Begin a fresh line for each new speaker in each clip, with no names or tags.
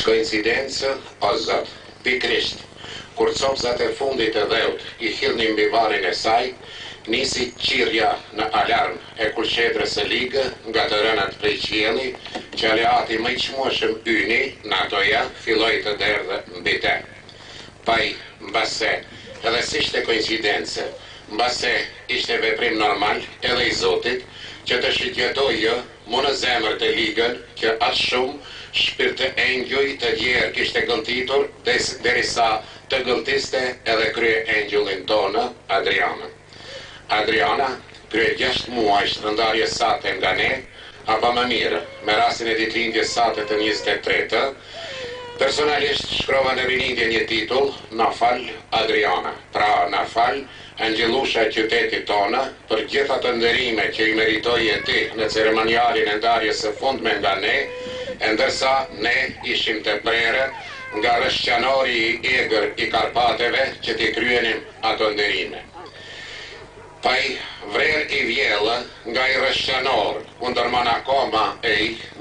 Koincidencë, o Zot, pikrisht, kur copëzat e fundit të dheut I hidhnin mbi varrin e saj, nisi qirja në alarm e kushedrës së ligë nga të rënat prej qielli, që aleati më I çmueshëm Yni, NATO-ja, filloi të derdhë mbi te. Paj, mbase, edhe si ishte koincidencë, mbase ishte veprim normal edhe I Zotit, që të shqitjetojë mu në zemër të ligën, që atë shumë shpirtë engjuj të gjerë kishte gëlltitur, derisa të gëlltiste edhe krye engjullin tonë, Adriana. Adriana, krye 6 muaj shtrëndarje sate nga ne, apo më mirë, me rastin e ditëlindjes sate të 23-të, personalisht shkrova në rinindje një titull, na fal Adriana, pra na fal Angjelusha e qytetit tonë për gjitha të ndërime që I meritoi e ti në ceremonialin e ndarjes së fundme nga ne, ndërsa ne ishim të prerë nga rëshqanori I egër I Karpateve që t'i kryenim ato ndërime. Paj vrer I vjellë nga I rëshqanor, undërmon akoma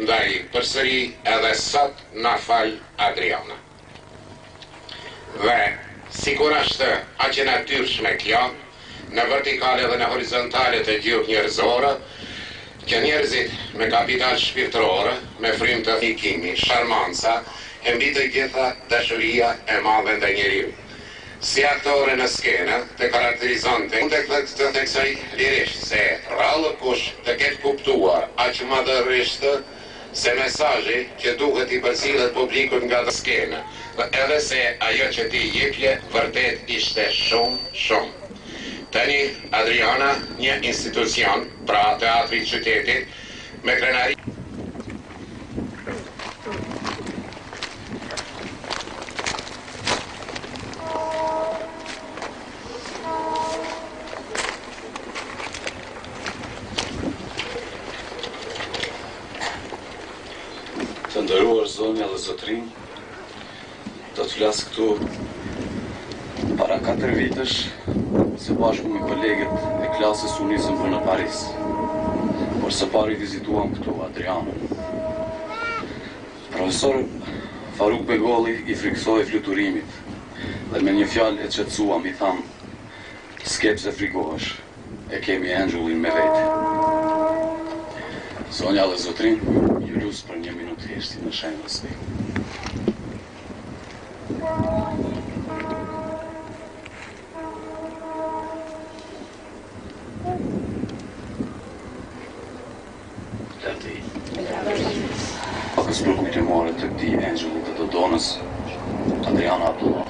ndaj përsëri edhe sot na fal Adriana. Dhe sikur është aq e natyrshme kjo, në vertikale dhe në horizontale të gjuhë njerëzore, që njerëzit me kapital shpirtëror, me frymë të fikimi, sharmanca, e mbi të gjitha dashuria e madhe ndaj njeriu. Si aktore në skenë të karakterizonte, unë të theksoj lirisht se rrallë kush të ketë kuptuar aq madhërisht se mesazhi që duhet I përcjellet publikut nga skenë, edhe se ajo që ti jepje vërtet ishte shumë. Tani Adriana, një institucion, pra teatri I qytetit, me krenari.
Të nderuar zonja dhe zotrinj, do të flas këtu para 4 vitesh, së bashku me kolegët e klasës u nisëm për në Paris. Por së pari vizituam këtu Adrianën. Profesor Faruk Begolli I friksoi fluturimit dhe me një fjalë e qetësuam I tham: "Skep se frikohesh, e kemi Angellin me vete." Zonja dhe zotrin, ju lus për 1 minutë heshti në shenjë respekti. Pakës për kujtimore të këti Angellit të Dodonës, Adriana Abdullah.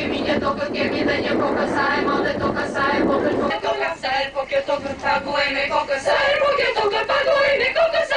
kemi një tokë, kemi dhe një kokë sa e madhe, toka sa e vogël, toka sa e po kjo tokë paguaj me kokë sa e po kjo tokë paguaj me kokë